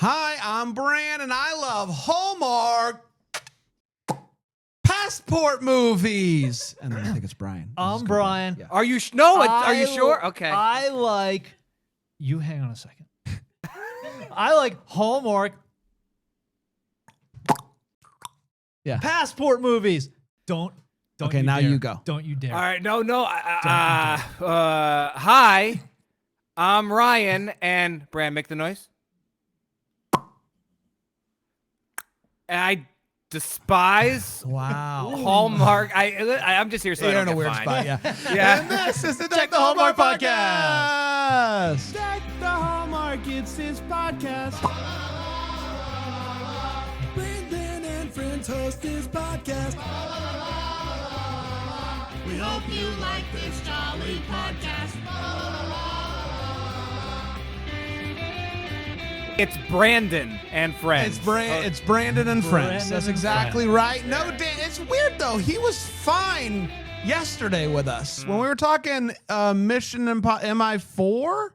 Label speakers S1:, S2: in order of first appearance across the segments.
S1: Hi, I'm Bran, and I love Hallmark passport movies. And then I think it's Brian.
S2: I'm Brian.
S1: Yeah.
S3: Are you no? Are you sure? Okay.
S2: I like. You hang on a second. I like Hallmark.
S1: Yeah.
S2: Passport movies. Don't.
S1: Okay,
S2: you
S1: now
S2: dare.
S1: you go.
S2: Don't you dare.
S3: All right. No. Hi, I'm Ryan, and Bran, make the noise. I despise
S1: Wow.
S3: Hallmark. I'm just here so I
S1: You're
S3: don't
S1: in a
S3: get
S1: weird
S3: fined.
S1: spot, yeah.
S3: Yeah.
S1: And this is the
S2: Check the Hallmark
S1: podcast. Deck the Hallmark, it's his podcast.
S4: Brandon and friends host his podcast. We hope you like this jolly podcast.
S3: It's Brandon and friends.
S1: It's Brandon and friends.
S2: Brandon
S1: That's
S2: and
S1: exactly
S2: friends.
S1: right. No, Dan, it's weird though. He was fine yesterday with us when we were talking Mission MI4.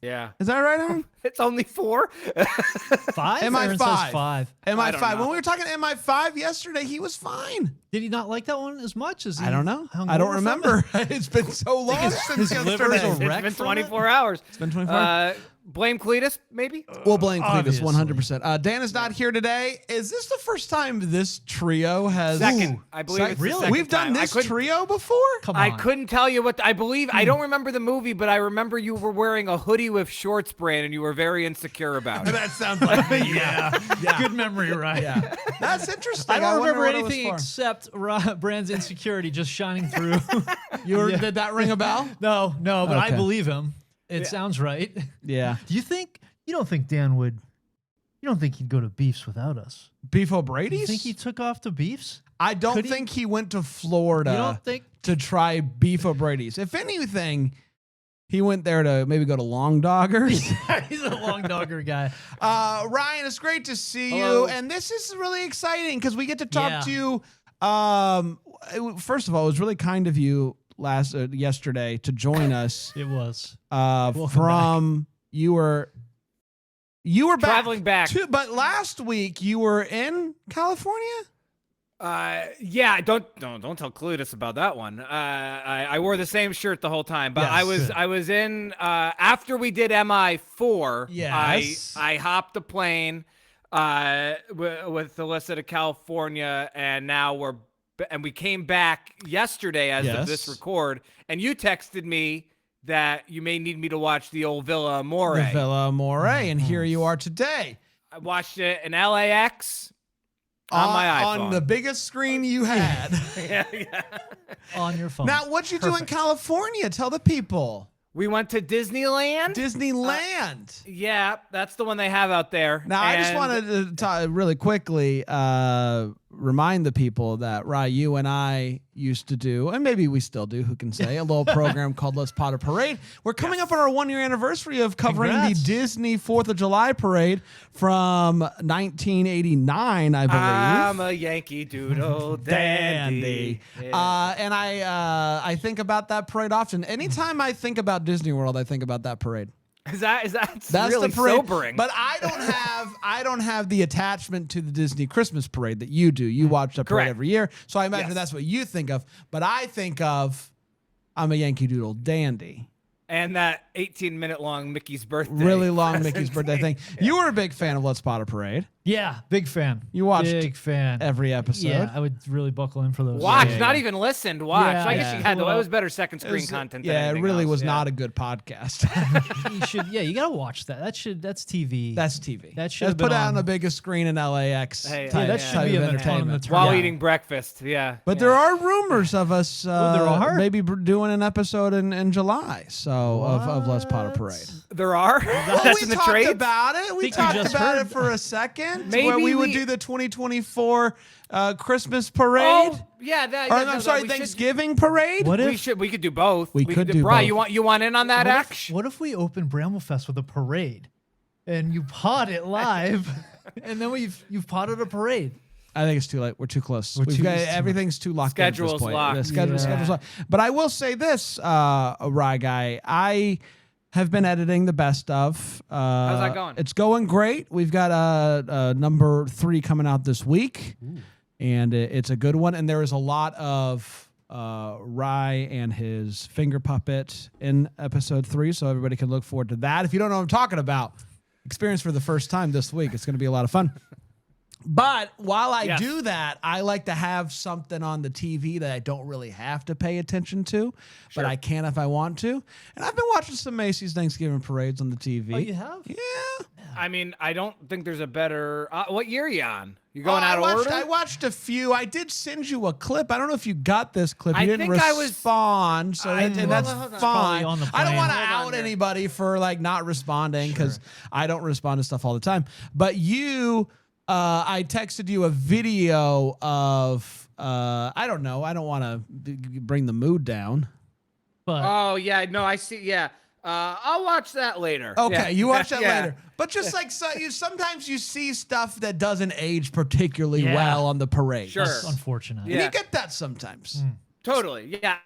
S3: Yeah.
S1: Is that right, Aaron?
S3: It's only 4.
S2: 5? Aaron says
S1: MI5.
S2: 5.
S3: I don't
S1: MI5.
S3: know.
S1: When we were talking MI5 yesterday, he was fine.
S2: Did he not like that one as much as he?
S1: I don't know.
S2: hung
S1: I don't
S2: over from
S1: remember. It's been so long since
S2: his liver is
S1: yesterday.
S2: a wreck
S3: It's been
S2: from it?
S3: 24 hours.
S1: It's been 24 hours.
S3: Blame Cletus, maybe?
S1: We'll blame Cletus
S2: Obviously.
S1: 100%. Dan is not here today. Is this the first time this trio has...
S3: Second. I believe it's the
S2: Really?
S3: second
S1: We've done
S3: time.
S1: this
S3: I couldn't-
S1: trio before?
S2: Come on.
S3: I couldn't tell you what I believe. I don't remember the movie, but I remember you were wearing a hoodie with shorts, Brand, and you were very insecure about it.
S1: That sounds like me.
S2: Yeah. Good memory, right?
S1: Yeah. That's interesting.
S2: I don't
S1: wonder
S2: remember
S1: what it was
S2: anything
S1: for.
S2: except Brand's insecurity just shining through.
S1: Did that ring a bell?
S2: No, but I
S1: Okay.
S2: believe him. It sounds right.
S1: Yeah.
S5: Do you think you don't think Dan would? You don't think he'd go to Beefs without us?
S1: Beef
S5: You
S1: O'Brady's?
S5: think he took off to Beefs?
S1: I don't
S5: could he?
S1: think he went to Florida
S2: You don't think?
S1: to try Beef O'Brady's. If anything, he went there to maybe go to Long Doggers.
S2: He's a long dogger guy.
S1: Ryan, it's great to see
S3: Hello.
S1: you. And this is really exciting because we get to talk
S2: Yeah.
S1: to you. First of all, it was really kind of you yesterday to join us.
S2: It was.
S1: From you were back,
S3: Traveling back.
S1: but last week you were in California.
S3: Yeah, don't tell Cletus about that one. I wore the same shirt the whole time, but
S1: Yes.
S3: I was in after we did MI4.
S1: Yes.
S3: I hopped the plane with Alyssa to California, and now we came back yesterday as of this
S1: Yes.
S3: record, and you texted me that you may need me to watch the old Villa Amore.
S1: The Villa Amore, and here you are today.
S3: I watched it in LAX on my iPhone.
S1: on the biggest screen you had.
S3: yeah.
S2: On your phone.
S1: Now, what'd you do in California? Tell the people.
S3: We went to Disneyland.
S1: Disneyland.
S3: Yeah, that's the one they have out there.
S1: Now, I just
S3: And-
S1: wanted to really quickly remind the people that you and I used to do, and maybe we still do, who can say, a little program called Let's Potter Parade. We're coming up on our 1-year anniversary of covering
S2: Congrats.
S1: the Disney 4th of July parade from 1989, I believe.
S3: I'm a Yankee Doodle dandy. Yeah.
S1: And I think about that parade often. Anytime I think about Disney World, I think about that parade.
S3: That's
S1: That's
S3: really
S1: the parade.
S3: sobering.
S1: But I don't have the attachment to the Disney Christmas parade that you do. You watch that parade
S3: Correct.
S1: every year, so I imagine
S3: Yes.
S1: that's what you think of. But I think of I'm a Yankee Doodle dandy.
S3: And that 18-minute long Mickey's birthday.
S1: Really long Mickey's
S3: present.
S1: birthday thing. You were a big fan of Let's Potter Parade.
S2: Yeah, big fan.
S1: You watched
S2: Big fan.
S1: every episode.
S2: Yeah, I would really buckle in for those.
S3: Watch,
S2: Yeah,
S3: not
S2: yeah.
S3: even listened. Watch.
S2: Yeah,
S3: I guess
S1: yeah.
S3: you had to.
S2: Well,
S3: It was better second screen
S1: It's-
S3: content. Than
S1: Yeah, it
S3: anything
S1: really
S3: else.
S1: was
S3: Yeah.
S1: not a good podcast.
S2: You should. Yeah, you gotta watch that. That's TV.
S1: That's TV.
S2: That should
S1: That's
S2: have been
S1: put out
S2: on-
S1: on the biggest screen in LAX.
S3: Hey,
S1: type-
S3: yeah, that
S2: should
S1: type
S2: be
S1: of
S2: a minute on
S1: entertainment.
S2: the
S3: While
S2: Yeah.
S3: eating breakfast. Yeah.
S1: But
S3: yeah.
S1: there are rumors of us
S2: there are?
S1: maybe doing an episode in July, so of Les Potter Parade.
S3: There are.
S1: Well,
S3: That's
S1: we
S3: in the
S1: talked
S3: trade.
S1: about it. We
S2: Think you
S1: talked
S2: just
S1: about
S2: heard-
S1: it for a second.
S3: Maybe
S1: where we would
S3: we-
S1: do the 2024 Christmas parade.
S3: Oh, yeah. That,
S1: or,
S3: yeah, no,
S1: I'm sorry,
S3: we should-
S1: Thanksgiving parade.
S5: What
S3: We
S5: if?
S3: should. We could do both.
S1: We could do
S3: Brian,
S1: both.
S3: you want in on that, Ash?
S5: What if we open Bramblefest with a parade, and you pod it live, and then you've podded a parade?
S1: I think it's too late. We're too close.
S5: We're
S1: We've
S5: too-
S1: got
S5: it's too
S1: everything's too locked in at
S3: Schedule's
S1: this point.
S3: locked.
S1: The schedule's
S5: Yeah.
S1: locked. But I will say this, Rye Guy. have been editing the best of.
S3: How's that going?
S1: It's going great. We've got number 3 coming out this week, and it's a good one. And there is a lot of Rye and his finger puppet in episode 3, so everybody can look forward to that. If you don't know what I'm talking about, experience for the first time this week. It's going to be a lot of fun. But while I do that, I like to have something on the TV that I don't really have to pay attention to, but I can if I want to. And I've been watching some Macy's Thanksgiving parades on the TV.
S5: Oh, you have?
S1: Yeah.
S3: I mean, I don't think there's a better. What year are you on? You going out of order?
S1: I watched a few. I did send you a clip. I don't know if you got this clip. You
S3: I
S1: didn't
S3: think I was-
S1: respond, so and that's fine.
S5: Probably on the
S1: I don't
S5: plane.
S1: want to
S3: Hold on
S1: out
S3: here.
S1: anybody for like not responding because I don't respond to stuff all the time. But you. I texted you a video of, I don't know. I don't want to bring the mood down.
S5: But
S3: Oh yeah, no, I see. Yeah, I'll watch that later.
S1: Okay,
S3: Yeah.
S1: you watch that
S3: Yeah.
S1: later. But just like sometimes you see stuff that doesn't age particularly
S5: Yeah.
S1: well on the parade.
S3: Sure.
S5: that's unfortunate.
S1: And
S3: Yeah.
S1: you get that sometimes.
S3: Totally. Yeah,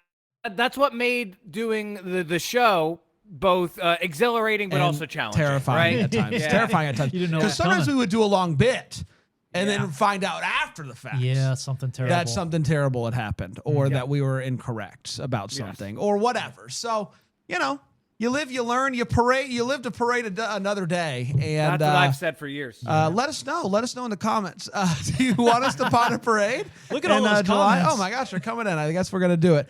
S3: that's what made doing the show both exhilarating but
S1: And
S3: also challenging.
S1: terrifying
S3: right?
S1: at times.
S3: Yeah.
S1: Terrifying at times.
S5: You didn't know
S1: Because
S5: what was
S1: sometimes we
S5: coming.
S1: would do a long bit and then find out after the fact.
S5: Yeah, something terrible.
S1: That something terrible had happened, or that we were incorrect about something, or whatever. So, you live, you learn, you live to parade another day. And
S3: That's what I've said for years.
S1: let us know. Let us know in the comments. Do you want us to pot a parade?
S5: Look at all
S1: in,
S5: those
S1: July?
S5: comments.
S1: Oh my gosh, they're coming in. I guess we're gonna do it.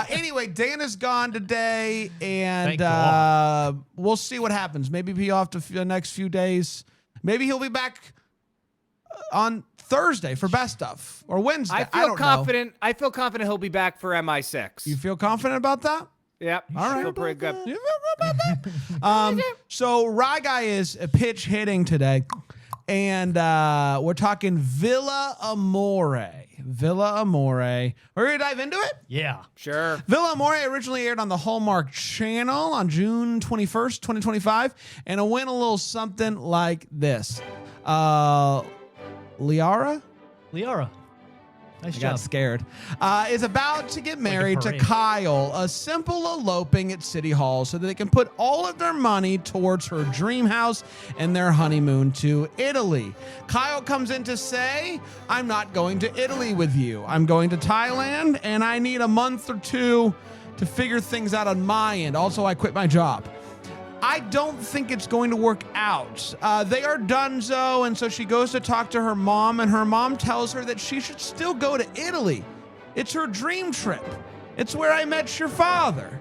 S1: Anyway, Dan is gone today, and
S5: Thank God.
S1: we'll see what happens. Maybe he'll be off the next few days. Maybe he'll be back on Thursday for best of, or Wednesday.
S3: I
S1: I
S3: feel
S1: don't
S3: confident. I feel confident he'll be back for MI6.
S1: know. You feel confident about that?
S3: Yep.
S1: All right.
S3: Feel pretty good.
S1: You feel good about that? So Rye Guy is pitch hitting today, and we're talking Villa Amore. Villa Amore. We're gonna dive into it.
S5: Yeah.
S3: Sure.
S1: Villa Amore originally aired on the Hallmark Channel on June 21st, 2025, and it went a little something like this. Liara?
S5: Liara. Nice
S1: I
S5: job.
S1: got scared. Is about to get
S5: a
S1: married to
S5: parade.
S1: Kyle, a simple eloping at City Hall so that they can put all of their money towards her dream house and their honeymoon to Italy. Kyle comes in to say, I'm not going to Italy with you. I'm going to Thailand, and I need a month or 2 to figure things out on my end. Also, I quit my job. I don't think it's going to work out. They are donezo, and so she goes to talk to her mom, and her mom tells her that she should still go to Italy. It's her dream trip. It's where I met your father,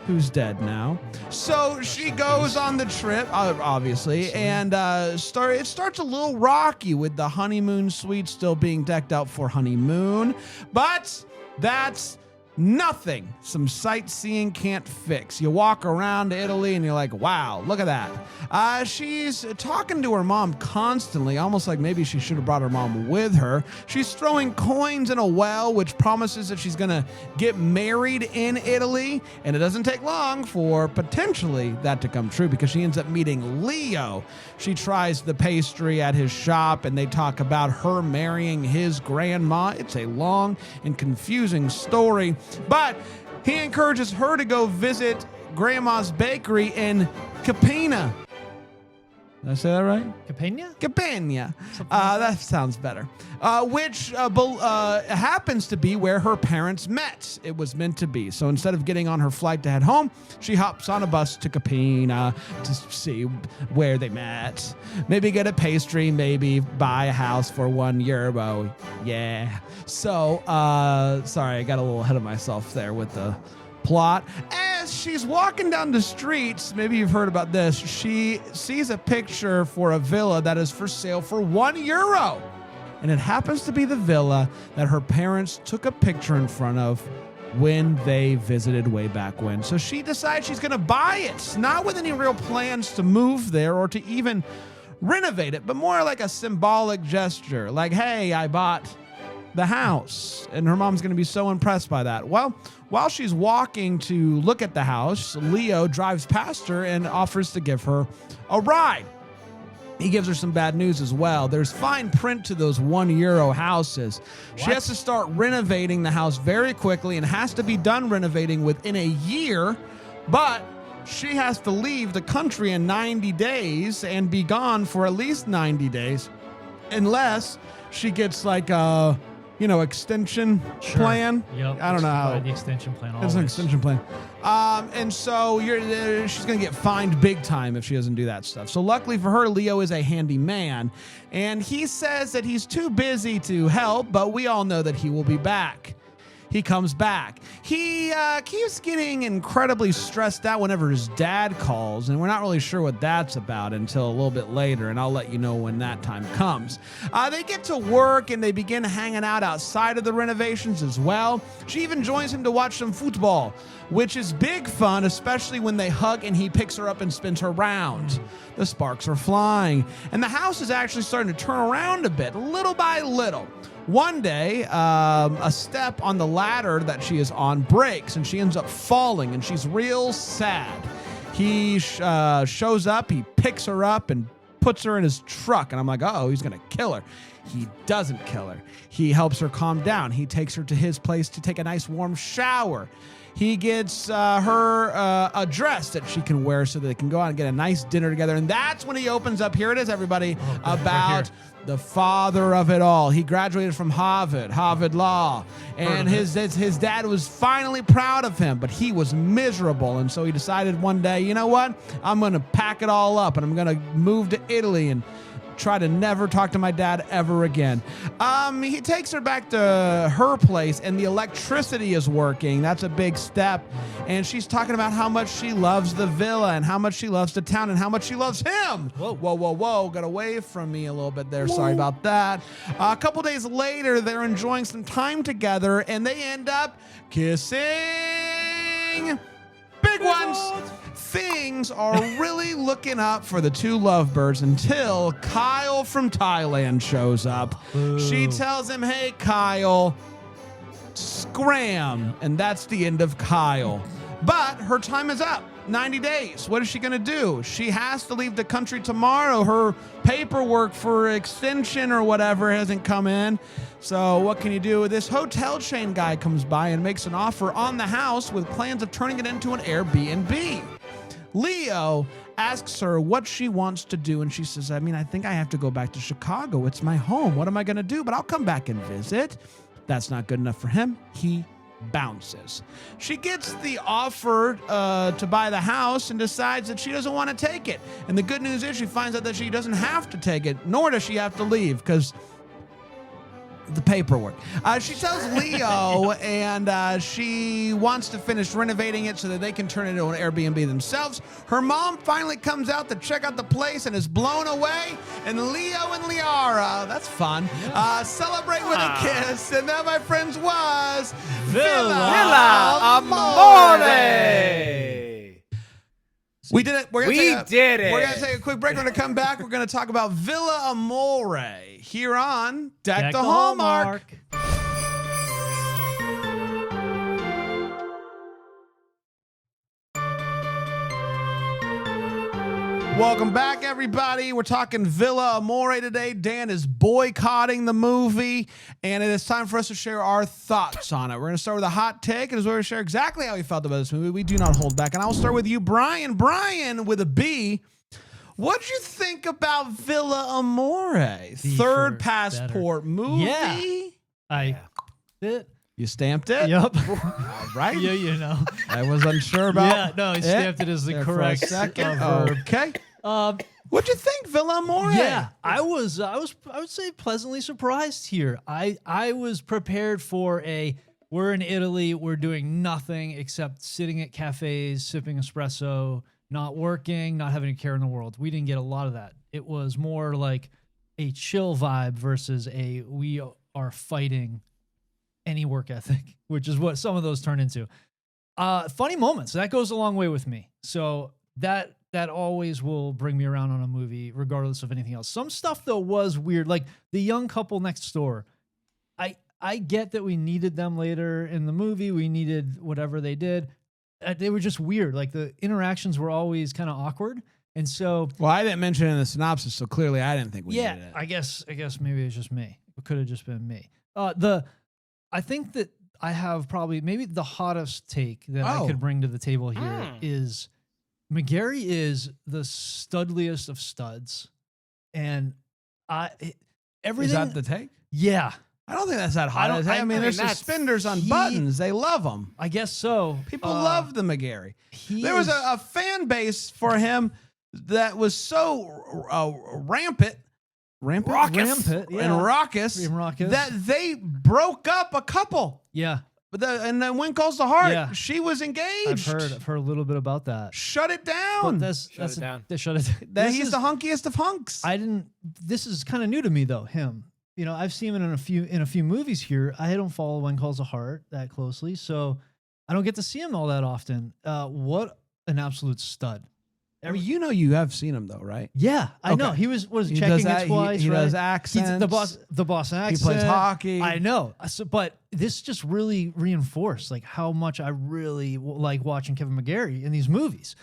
S1: who's dead now. So she goes on the trip, obviously, and it starts a little rocky with the honeymoon suite still being decked out for honeymoon, but that's nothing some sightseeing can't fix. You walk around Italy and you're like, wow, look at that. She's talking to her mom constantly, almost like maybe she should have brought her mom with her. She's throwing coins in a well, which promises that she's going to get married in Italy. And it doesn't take long for potentially that to come true because she ends up meeting Leo. She tries the pastry at his shop and they talk about her marrying his grandma. It's a long and confusing story. But he encourages her to go visit Grandma's bakery in Capena. Did I say that right?
S5: Capena?
S1: Capena. That sounds better. Which happens to be where her parents met. It was meant to be. So instead of getting on her flight to head home, she hops on a bus to Capena to see where they met. Maybe get a pastry, maybe buy a house for €1. Yeah. So, sorry, I got a little ahead of myself there with the plot. As she's walking down the streets, maybe you've heard about this, she sees a picture for a villa that is for sale for €1. And it happens to be the villa that her parents took a picture in front of when they visited way back when. So she decides she's going to buy it, not with any real plans to move there or to even renovate it, but more like a symbolic gesture. Like, hey, I bought the house. And her mom's going to be so impressed by that. Well, while she's walking to look at the house, Leo drives past her and offers to give her a ride. He gives her some bad news as well. There's fine print to those €1 houses. She has to start renovating the house very quickly and has to be done renovating within a year, but she has to leave the country in 90 days and be gone for at least 90 days unless she gets like a, extension plan.
S5: Yep.
S1: I don't know how.
S5: The extension plan.
S1: It's an
S5: always.
S1: extension plan. And so she's going to get fined big time if she doesn't do that stuff. So luckily for her, Leo is a handy man. And he says that he's too busy to help, but we all know that he will be back. He comes back. He keeps getting incredibly stressed out whenever his dad calls, and we're not really sure what that's about until a little bit later, and I'll let you know when that time comes. They get to work, and they begin hanging out outside of the renovations as well. She even joins him to watch some football, which is big fun, especially when they hug and he picks her up and spins her around. The sparks are flying, and the house is actually starting to turn around a bit, little by little. One day, a step on the ladder that she is on breaks, and she ends up falling, and she's real sad. He shows up, he picks her up, and puts her in his truck, and I'm like, uh-oh, he's going to kill her. He doesn't kill her. He helps her calm down. He takes her to his place to take a nice warm shower. He gets her a dress that she can wear so that they can go out and get a nice dinner together. And that's when he opens up, here it is, everybody, about the father of it all. He graduated from Harvard Law. And his dad was finally proud of him, but he was miserable. And so he decided one day, you know what? I'm going to pack it all up and I'm going to move to Italy and try to never talk to my dad ever again. He takes her back to her place and the electricity is working. That's a big step. And she's talking about how much she loves the villa and how much she loves the town and how much she loves him. Whoa. Got away from me a little bit there. Sorry about that. A couple days later, they're enjoying some time together and they end up kissing. Big ones. Things are really looking up for the two lovebirds until Kyle from Thailand shows up. She tells him, hey, Kyle, scram. And that's the end of Kyle. But her time is up. 90 days. What is she going to do? She has to leave the country tomorrow. Her paperwork for extension or whatever hasn't come in. So what can you do? This hotel chain guy comes by and makes an offer on the house with plans of turning it into an Airbnb. Leo asks her what she wants to do, and she says, I think I have to go back to Chicago. It's my home. What am I going to do? But I'll come back and visit. That's not good enough for him. He bounces. She gets the offer to buy the house and decides that she doesn't want to take it. And the good news is she finds out that she doesn't have to take it, nor does she have to leave, because the paperwork. She tells Leo and she wants to finish renovating it so that they can turn it into an Airbnb themselves. Her mom finally comes out to check out the place and is blown away. And Leo and Liara, that's fun, celebrate with a kiss. And that, my friends, was
S3: Villa Amore.
S1: We did it. We're gonna
S3: We're
S1: going to take a quick break. We're going to come back. We're going to talk about Villa Amore here on Deck the Hallmark. Welcome back, everybody. We're talking Villa Amore today. Dan is boycotting the movie, and it is time for us to share our thoughts on it. We're going to start with a hot take, and we're going to share exactly how we felt about this movie. We do not hold back, and I'll start with you, Brian. Brian, with a B. What'd you think about Villa Amore? Third passport movie?
S5: Yeah. I did.
S1: You stamped it?
S5: Yup.
S1: All right.
S5: Yeah, you know.
S1: I was unsure about
S5: Yeah, no, he stamped it as the
S1: there
S5: correct
S1: for a second.
S5: verb.
S1: Okay. What'd you think, Villa Amore?
S5: Yeah, I would say pleasantly surprised here. I was prepared for we're in Italy, we're doing nothing except sitting at cafes, sipping espresso, not working, not having a care in the world. We didn't get a lot of that. It was more like a chill vibe versus we are fighting any work ethic, which is what some of those turn into. Funny moments, that goes a long way with me. So that always will bring me around on a movie, regardless of anything else. Some stuff, though, was weird. Like the young couple next door. I get that we needed them later in the movie. We needed whatever they did. They were just weird. Like the interactions were always kind of awkward. And so...
S1: Well, I didn't mention it in the synopsis, so clearly I didn't think we needed it.
S5: I guess maybe it's just me. It could have just been me. I think that I have probably maybe the hottest take that I could bring to the table here is McGarry is the studliest of studs, and everything.
S1: Is that the take?
S5: Yeah,
S1: I don't think that's that hot. I mean, there's
S3: that's-
S1: suspenders on buttons. They love them.
S5: I guess so.
S1: People love the McGarry.
S5: He
S1: There was
S5: is-
S1: a fan base for him that was so rampant,
S3: Raucous.
S5: rampant, yeah.
S1: and raucous,
S5: Raucous.
S1: that they broke up a couple.
S5: Yeah,
S1: And then When Calls the Heart,
S5: Yeah.
S1: she was engaged.
S5: I've heard a little bit about that.
S1: Shut it
S5: But
S1: down.
S5: that's
S3: it down.
S5: They shut it.
S1: That
S5: This
S1: he's
S5: is-
S1: the hunkiest of hunks.
S5: I didn't. This is kind of new to me though. Him. You know, I've seen him in a few movies here. I don't follow When Calls the Heart that closely, so I don't get to see him all that often. What an absolute stud!
S1: I mean, you know you have seen him though, right?
S5: Yeah, I know.
S1: Okay.
S5: He was
S1: He
S5: checking
S1: does that-
S5: it twice.
S1: he
S5: right?
S1: does
S5: He's
S1: accents.
S5: the boss accent.
S1: He plays hockey.
S5: I know. So, but this just really reinforced like how much I really like watching Kevin McGarry in these movies.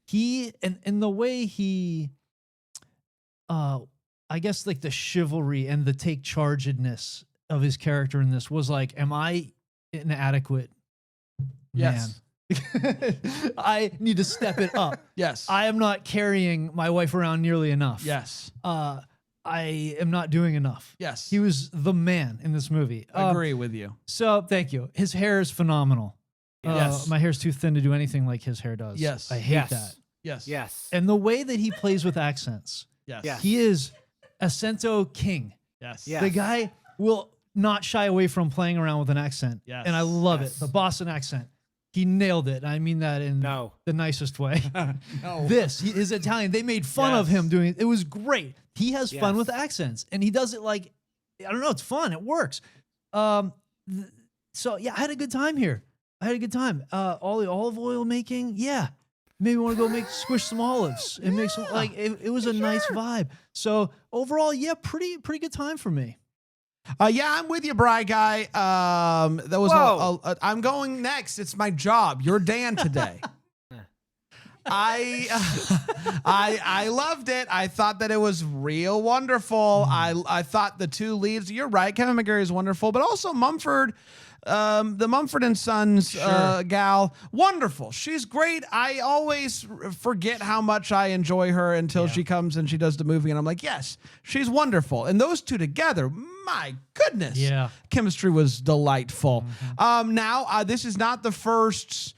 S5: He and the way he, I guess like the chivalry and the take chargedness of his character in this was like, am I inadequate?
S1: Yes.
S5: Man? I need to step it up.
S1: Yes.
S5: I am not carrying my wife around nearly enough.
S1: yes.
S5: I am not doing enough.
S1: Yes.
S5: He was the man in this movie.
S1: agree with you.
S5: So thank you. His hair is phenomenal.
S1: Yes.
S5: My hair's too thin to do anything like his hair does.
S1: Yes.
S5: I hate
S3: Yes.
S5: that.
S1: Yes.
S3: Yes.
S5: And the way that he plays with accents,
S1: Yes.
S3: Yes.
S5: he is Acento king.
S1: Yes.
S3: Yeah.
S5: The guy will not shy away from playing around with an accent.
S1: Yes.
S5: And I love
S3: Yes.
S5: it. The Boston accent. He nailed it. I mean that in
S3: No.
S5: the nicest way.
S1: No.
S5: Is Italian. They made fun of
S1: Yes.
S5: him doing it. It was great. He has fun
S3: Yes.
S5: with accents, and he does it like, I don't know, it's fun. It works. So yeah, I had a good time here. I had a good time. All the olive oil making, yeah. Maybe want to go squish some olives and make some like it was a nice vibe. So overall, yeah, pretty good time for me.
S1: Yeah, I'm with you, Bry Guy. That was.
S3: Whoa.
S1: I'm going next. It's my job. You're Dan today. I loved it. I thought that it was real wonderful. I thought the two leads. You're right. Kevin McGarry is wonderful, but also Mumford. The Mumford and Sons gal, wonderful. She's great. I always forget how much I enjoy her until she comes and she does the movie, and I'm like, yes, she's wonderful. And those two together, my goodness,
S5: Yeah.
S1: chemistry was delightful. Now, this is not the first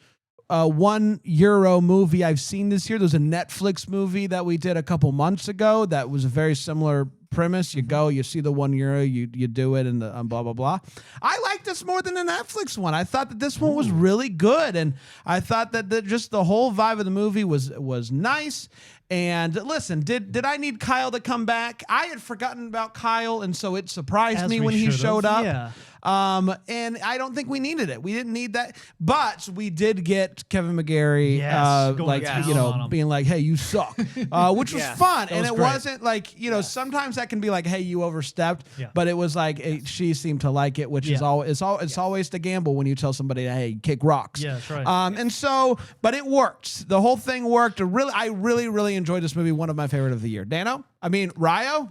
S1: €1 movie I've seen this year. There's a Netflix movie that we did a couple months ago that was a very similar premise. You go, you see the €1, you do it, and the blah blah blah. I like this more than the Netflix one. I thought that this one was really good, and I thought that just the whole vibe of the movie was nice. And listen, did I need Kyle to come back? I had forgotten about Kyle, and so it surprised
S5: As
S1: me
S5: we
S1: when he
S5: should've,
S1: showed up.
S5: yeah.
S1: And I don't think we needed it. We didn't need that, but we did get Kevin McGarry,
S5: Yes, going
S1: like
S5: down
S1: you know,
S5: on him.
S1: being like, "Hey, you suck," which was
S3: Yes.
S1: fun, and
S5: was
S1: it
S5: great.
S1: wasn't like sometimes that can be like, "Hey, you overstepped,"
S5: Yeah.
S1: but it was like she seemed to like it, which is
S5: Yeah.
S1: always it's always the gamble when you tell somebody, "Hey, kick rocks."
S5: Yeah, that's right.
S1: And so, but it worked. The whole thing worked. I really enjoyed this movie. One of my favorite of the year. Dano, I mean Ryo.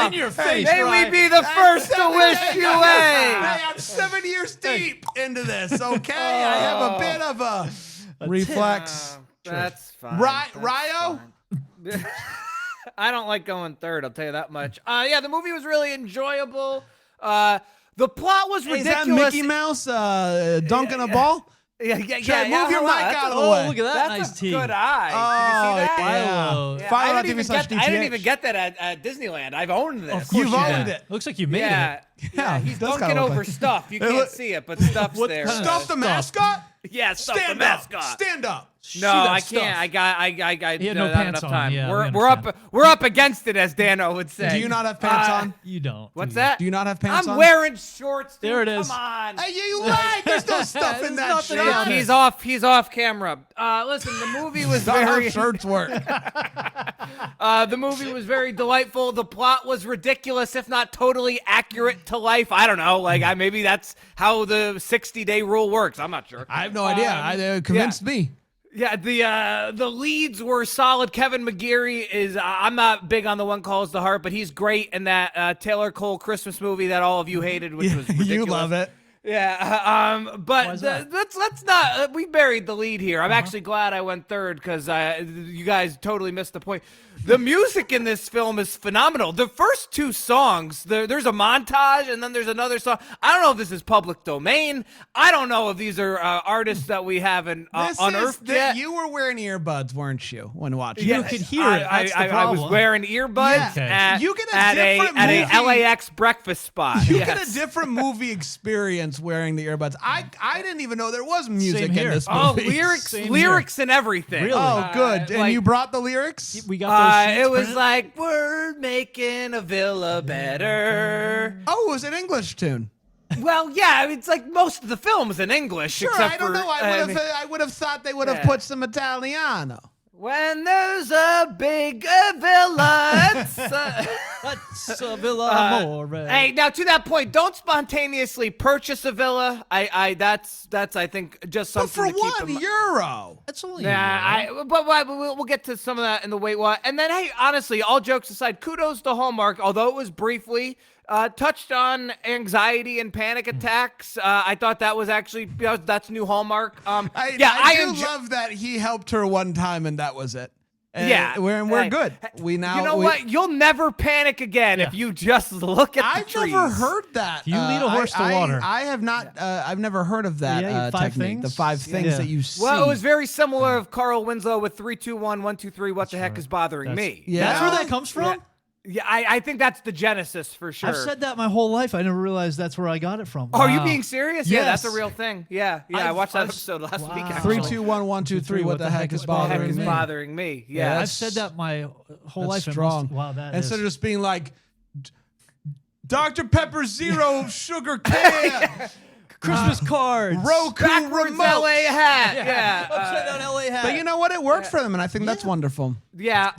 S5: In your face,
S3: May we be the first to wish you a.
S1: Hey, I'm 7 years deep into this. Okay, I have a bit of a reflex.
S3: That's fine.
S1: Ryo?
S3: Fine. I don't like going third. I'll tell you that much. Yeah, the movie was really enjoyable. The plot was
S1: Hey, is that
S3: ridiculous.
S1: Mickey Mouse dunking a ball?
S3: Yeah.
S1: Move your mic out of the
S5: Oh,
S1: way.
S5: look at that
S3: That's
S5: nice
S3: a
S5: tee.
S3: good eye. Can you see that?
S5: Philo.
S3: Yeah,
S1: Philo
S3: I
S1: TV
S3: didn't
S1: slash
S3: I didn't
S1: DTH.
S3: even get that at Disneyland. I've owned this.
S5: Of course
S1: You've
S5: you
S1: owned
S5: did.
S1: it.
S5: Looks like you made
S3: Yeah,
S5: it.
S3: yeah,
S1: it
S3: he's
S1: does
S3: dunking
S1: kinda look
S3: over
S1: like-
S3: stuff. You
S1: It
S3: can't
S1: look-
S3: see it, but stuff's there.
S1: Stuff the mascot?
S3: Yeah, stuff the
S1: Stand
S3: mascot.
S1: up. Stand up.
S3: No,
S1: See that
S3: I
S1: stuff.
S3: can't. I
S5: He had
S3: no,
S5: no
S3: not
S5: pants
S3: enough
S5: on,
S3: time.
S5: yeah, we
S3: we're
S5: understand.
S3: we're up against it, as Dano would say.
S1: Do you not have pants on?
S5: You don't.
S3: What's that?
S1: Do you not have pants
S3: I'm
S1: on?
S3: wearing shorts. Dude.
S5: There it is.
S3: Come on.
S1: Hey, you lied. There's no stuff in
S5: There's
S1: that
S5: nothing
S1: shirt.
S5: on it.
S3: He's off. He's off camera. Listen, the movie was
S1: Not how
S3: very.
S1: shirts work.
S3: The movie was very delightful. The plot was ridiculous, if not totally accurate to life. I don't know. Like, maybe that's how the 60-day rule works. I'm not sure.
S1: I have no idea. It convinced me.
S3: Yeah, the leads were solid. Kevin McGarry is. I'm not big on the One Calls the Heart, but he's great in that Taylor Cole Christmas movie that all of you hated, which was ridiculous.
S1: You love it.
S3: Yeah,
S5: Why
S3: but
S5: is that?
S3: let's not. We buried the lead here. I'm actually glad I went third because you guys totally missed the point. The music in this film is phenomenal. The first two songs, there's a montage and then there's another song. I don't know if this is public domain. I don't know if these are artists that we haven't unearthed yet.
S1: You were wearing earbuds, weren't you, when watching?
S5: You
S1: this?
S5: could hear it. That's the
S3: I was
S5: problem.
S3: wearing earbuds
S1: Yeah.
S3: at,
S1: You get a
S3: at
S1: different
S3: a
S1: movie.
S3: LAX breakfast spot.
S1: You
S3: Yes.
S1: get a different movie experience wearing the earbuds. I didn't even know there was music in
S5: here.
S1: this
S3: Oh,
S1: movie.
S3: lyrics and everything.
S5: Really?
S1: Oh, good. And
S3: like-
S1: you brought the lyrics?
S5: We got those sheets
S3: it was
S5: printed?
S3: like, we're making a villa better.
S1: Oh, it was an English tune.
S3: Well, yeah, it's like most of the film is in English,
S1: Sure,
S3: except
S1: I don't
S3: for
S1: know. I would have thought they would have
S3: Yeah.
S1: put some Italiano.
S3: when there's a big villa. It's,
S5: That's a Villa Amore.
S3: hey, now to that point, don't spontaneously purchase a villa. That's I think just
S1: But
S3: something
S1: for
S3: to keep in
S1: €1.
S5: That's only
S3: Nah, but we'll get to some of that in the wait what. And then, hey, honestly, all jokes aside, kudos to Hallmark, although it was briefly touched on anxiety and panic attacks. I thought that was actually that's new Hallmark.
S1: I do love that he helped her one time and that was it. And
S3: Yeah,
S1: we're
S3: hey,
S1: good. We now.
S3: You know what? You'll never panic again if you just look at the
S1: I've
S3: trees.
S1: never heard that.
S5: You lead a horse to water.
S1: I have not. I've never heard of that
S5: Yeah, 5
S1: technique.
S5: things?
S1: The 5 things
S5: Yeah.
S1: that you see.
S3: Well, it was very similar of Carl Winslow with 3, 2, 1, 1, 2, 3. What the heck is bothering me?
S1: Yeah.
S5: That's where that comes from?
S3: Yeah, I think that's the genesis for sure.
S5: I've said that my whole life. I never realized that's where I got it from.
S3: Oh, are you
S5: Wow.
S3: being serious? Yeah, that's a
S5: Yes.
S3: real thing. Yeah, I
S5: I've-
S3: watched that
S5: I've-
S3: episode last week.
S5: wow.
S3: Actually.
S1: 3, 2, 1, 1, 2, 3. What the heck is
S3: What the heck
S1: bothering
S3: is
S1: me?
S3: bothering me?
S1: Yeah,
S3: Yeah,
S5: I've
S1: that's-
S5: said that my whole
S1: That's
S5: life. It
S1: strong.
S5: must- wow, that
S1: Instead
S5: is.
S1: of just being like Dr. Pepper Zero Sugar Can,
S5: Christmas cards.
S1: Roku
S3: backwards
S1: remote.
S3: LA hat. Yeah,
S5: Upside down LA hat.
S1: But you know what? It worked for them, and I think that's wonderful.
S3: yeah.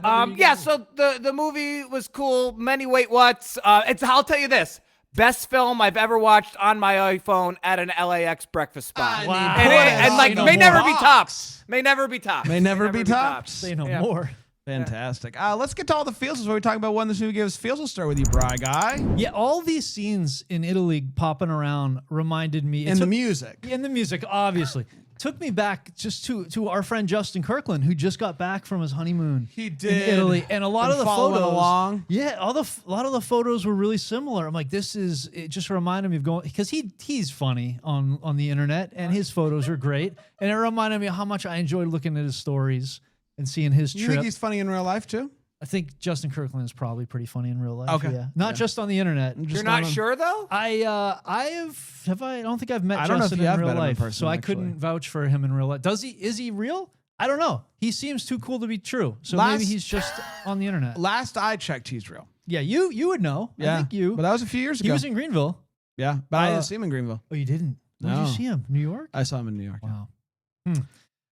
S3: So the movie was cool. Many wait whats. I'll tell you this. Best film I've ever watched on my iPhone at an LAX breakfast spot.
S5: Wow.
S3: And like
S5: Say no
S3: may never
S5: more.
S3: be topped. May never be topped.
S1: May never be topped.
S5: Say no
S3: Yeah.
S5: more.
S1: Fantastic. Let's get to all the feels before we talk about when this movie gives feels. We'll start with you, Bry Guy.
S5: Yeah, all these scenes in Italy popping around reminded me.
S1: And the music.
S5: And the music, obviously. Took me back just to our friend Justin Kirkland, who just got back from his honeymoon.
S1: He
S5: in
S1: did.
S5: Italy, and a lot
S1: Been
S5: of the
S1: following
S5: photos.
S1: along.
S5: Yeah, a lot of the photos were really similar. I'm like, it just reminded me of going because he's funny on the internet, and his photos are great, and it reminded me of how much I enjoyed looking at his stories and seeing his
S1: You
S5: trip.
S1: think he's funny in real life too?
S5: I think Justin Kirkland is probably pretty funny in real life.
S1: Okay.
S5: Yeah, not just on the internet.
S3: You're not sure though?
S5: I don't think I've met
S1: I don't know if
S5: Justin
S1: you
S5: in
S1: have
S5: real
S1: met him in
S5: life,
S1: person,
S5: so I couldn't
S1: actually.
S5: vouch for him in real life. Is he real? I don't know. He seems too cool to be true. So maybe
S1: Last-
S5: he's just on the internet.
S1: Last I checked, he's real.
S5: Yeah, you would know.
S1: Yeah,
S5: I think you.
S1: But that was a few years ago.
S5: He was in Greenville.
S1: yeah, but I didn't see him in Greenville.
S5: Oh, you didn't? Where did
S1: No.
S5: you see him? New York?
S1: I saw him in New York.
S5: Wow.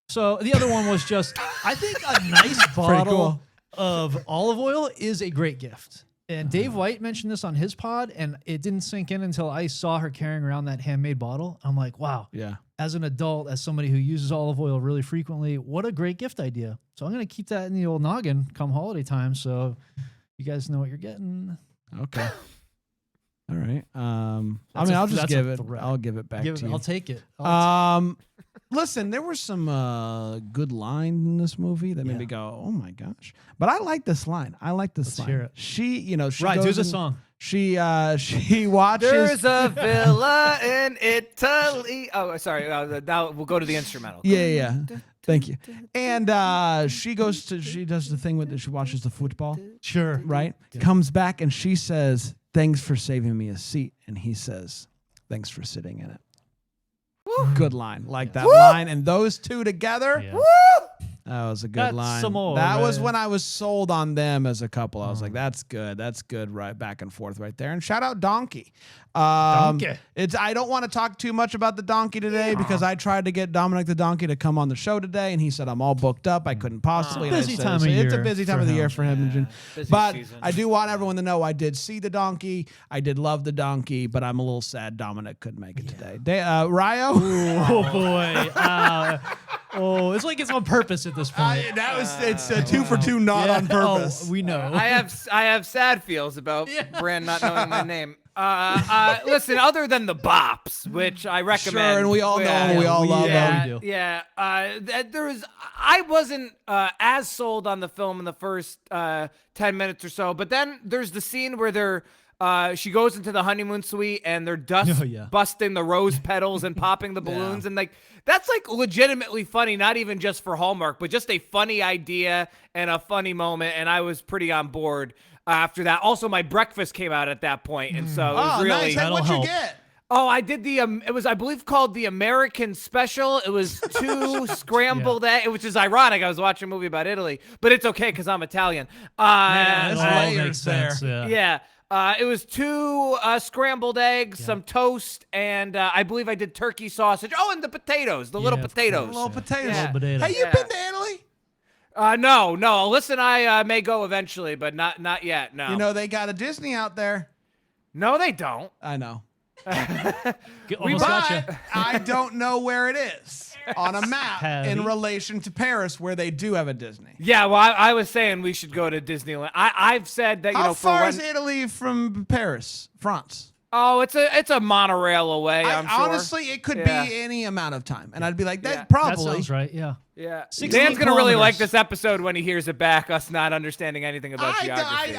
S5: So the other one was just, I think a nice bottle
S1: cool.
S5: of olive oil is a great gift. And Dave White mentioned this on his pod, and it didn't sink in until I saw her carrying around that handmade bottle. I'm like, wow.
S1: Yeah.
S5: As an adult, as somebody who uses olive oil really frequently, what a great gift idea. So I'm going to keep that in the old noggin come holiday time, so you guys know what you're getting.
S1: Okay. All right.
S5: That's
S1: I'll
S5: a-
S1: just
S5: that's a
S1: give it.
S5: threat.
S1: I'll give it back to you.
S5: I'll take it.
S1: Listen, there were some good lines in this movie that made me go, "Oh my gosh!" But I like this line. I like this line.
S5: hear it.
S1: She
S5: Right,
S1: goes
S5: do the
S1: and
S5: song.
S1: She watches.
S3: There's a villa in Italy. Oh, sorry. Now we'll go to the instrumental.
S1: Yeah. Thank you. And she does the thing with she watches the football.
S5: Sure.
S1: Right. Comes back and she says, "Thanks for saving me a seat," and he says, "Thanks for sitting in it." Good line. Like that line and those two together.
S5: Yeah.
S1: That was a good
S5: That's
S1: line.
S5: Amore.
S1: That was when I was sold on them as a couple. I was like, that's good. That's good. Right back and forth right there. And shout out Donkey.
S5: Donkey.
S1: I don't want to talk too much about the donkey today because I tried to get Dominic the donkey to come on the show today, and he said I'm all booked up. I couldn't possibly. And I
S5: Busy
S1: said,
S5: time of
S1: It's a
S5: year
S1: busy time
S5: for
S1: of the
S5: him.
S1: year for him.
S3: busy
S1: But
S3: season.
S1: I do want everyone to know I did see the donkey. I did love the donkey, but I'm a little sad Dominic couldn't make it today. Ryo.
S5: Oh boy. Oh, it's like it's on purpose at this point.
S1: It's 2 for 2, not on purpose.
S5: Oh, we know.
S3: I have sad feels about Brand not knowing my name. Listen, other than the bops, which I recommend.
S1: Sure, and we all know, we all love
S3: yeah,
S1: them.
S5: we do.
S3: Yeah, I wasn't as sold on the film in the first 10 minutes or so, but then there's the scene where she goes into the honeymoon suite and they're busting the rose petals and popping the balloons, and like that's like legitimately funny, not even just for Hallmark, but just a funny idea and a funny moment, and I was pretty on board after that. Also, my breakfast came out at that point, and so it was really
S1: nice. Hey, what'd you get?
S3: Oh, I did it was, I believe, called the American Special. It was 2 scrambled eggs, which is ironic. I was watching a movie about Italy, but it's okay because I'm Italian.
S1: There's
S5: It all
S1: layers
S5: makes sense,
S1: there.
S5: Yeah.
S3: It was 2 scrambled eggs, some toast, and I believe I did turkey sausage. Oh, and the potatoes, the little
S5: of
S3: potatoes.
S5: course,
S1: Little potatoes.
S3: Yeah.
S5: Potato.
S1: Hey, you been to Italy?
S3: No. Alyssa and I may go eventually, but not yet. No.
S1: You know, they got a Disney out there.
S3: No, they don't.
S1: I know.
S5: Almost gotcha.
S1: But I don't know where it is on a map in
S5: Patty.
S1: relation to Paris, where they do have a Disney.
S3: Yeah, well, I was saying we should go to Disneyland. I've said that,
S1: How
S3: for
S1: far
S3: when,
S1: is Italy from Paris, France?
S3: Oh, it's a monorail away, I'm sure.
S1: Honestly, it could
S3: Yeah.
S1: be any amount of time, and I'd be like, that
S3: Yeah.
S1: probably.
S5: That sounds right. Yeah.
S3: Yeah.
S5: 16
S3: Dan's going to really like
S5: kilometers.
S3: this episode when he hears it back, us not understanding anything about geography.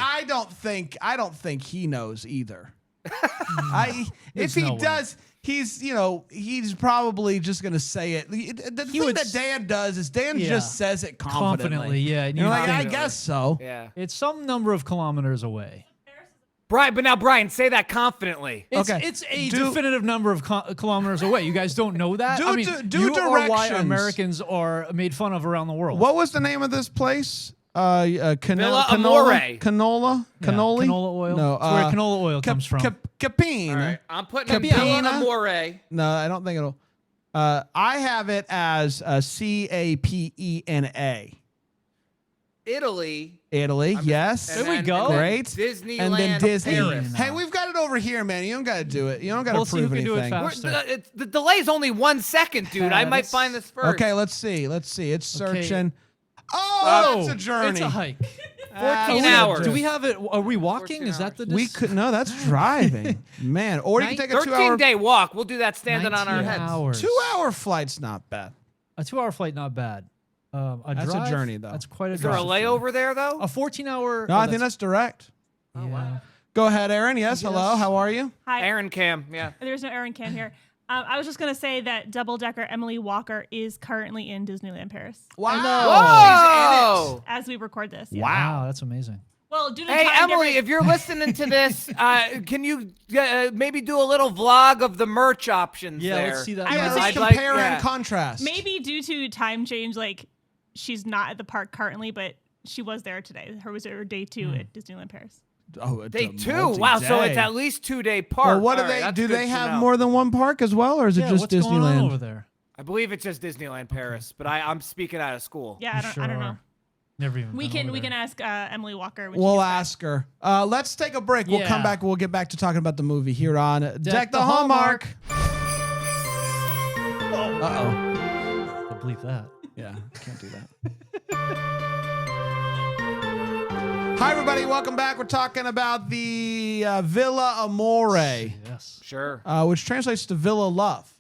S1: I don't think he knows either. If
S5: There's
S1: he
S5: no way.
S1: does, he's probably just gonna say it. The thing
S5: would
S1: that Dan does is Dan
S5: Yeah.
S1: just says it confidently.
S5: Confidently, yeah, and
S1: You're
S5: you
S1: like, I
S5: think-
S1: guess so.
S3: Yeah.
S5: It's some number of kilometers away.
S3: Brian, say that confidently.
S5: It's a
S1: Do-
S5: definitive number of kilometers away. You guys don't know that?
S1: Do-
S5: I mean,
S1: do
S5: you are why
S1: directions.
S5: Americans are made fun of around the world.
S1: What was the name of this place?
S3: Villa Amore.
S1: Canola?
S5: Yeah,
S1: Cannoli?
S5: canola oil.
S1: No,
S5: It's where canola oil comes from.
S1: Capine.
S3: All right. I'm putting a
S1: Capina.
S3: Villa Amore.
S1: No, I don't think it'll. I have it as Capena.
S3: Italy.
S1: Italy, yes.
S3: and
S5: There we
S3: then-
S5: go.
S3: and then
S1: Great.
S3: Disneyland.
S1: And then Disney.
S3: Paris.
S1: Hey, we've got it over here, man. You don't got to do it. You don't got to
S5: We'll see who
S1: prove
S5: can do it
S1: anything.
S5: fast.
S3: The delay's only 1 second, dude. I might
S5: that's-
S3: find this first.
S1: Okay, let's see. It's
S5: Okay.
S1: searching. Oh, it's a journey.
S5: It's a hike.
S3: 14
S1: we-
S3: hours.
S5: Do we have it? Are we walking?
S3: 14
S5: Is that the?
S1: We could no, that's driving, man. Or you can take a
S3: 13-day walk. We'll do that standing on our
S5: 19
S3: heads.
S5: hours.
S1: 2-hour flight's not bad.
S5: A 2-hour flight, not bad.
S1: That's a
S5: drive,
S1: journey, though.
S5: That's quite a
S3: Is there a
S5: drive.
S3: layover there, though?
S5: A 14-hour.
S1: No, I think that's direct.
S5: Oh wow.
S1: Go ahead, Aaron. Yes, hello. How are you?
S6: Hi.
S3: Aaron Cam, yeah.
S6: There's no Aaron Cam here. I was just going to say that double decker Emily Walker is currently in Disneyland Paris
S3: Whoa!
S6: as we record this. Yeah.
S5: Wow, that's amazing.
S6: Well, due to
S3: Hey,
S6: time
S3: Emily,
S6: difference-
S3: if you're listening to this, can you maybe do a little vlog of the merch options
S5: Yeah,
S3: there?
S5: let's see that.
S6: I
S1: Yeah,
S6: would
S1: let's
S6: say-
S1: compare
S3: yeah.
S1: and contrast.
S6: maybe due to time change, like she's not at the park currently, but she was there today. Her was her day 2 at Disneyland Paris.
S1: Oh, it's
S3: Day
S1: a
S3: 2. Wow, so
S1: multi-day.
S3: it's at least 2-day park.
S1: Well, what
S3: All
S1: do
S3: right,
S1: they
S3: that's
S1: do?
S3: good
S1: They
S3: to
S1: have
S3: know.
S1: more than one park as well, or is it
S5: Yeah,
S1: just
S5: what's going on
S1: Disneyland?
S5: over there?
S3: I believe it's just Disneyland Paris, but I'm speaking out of school.
S6: Yeah, I don't know.
S5: Never even.
S6: We
S5: been over
S6: can
S5: there.
S6: ask Emily Walker. When she
S1: We'll
S6: gets back.
S1: ask her. Let's take a break. We'll come
S5: Yeah.
S1: back. We'll get back to talking about the movie here on Deck the
S5: Hallmark.
S1: Hallmark. Uh-oh.
S5: I'll bleep that.
S1: Yeah, can't do that. Hi, everybody. Welcome back. We're talking about the Villa Amore,
S5: Yes.
S3: Sure.
S1: which translates to Villa Love.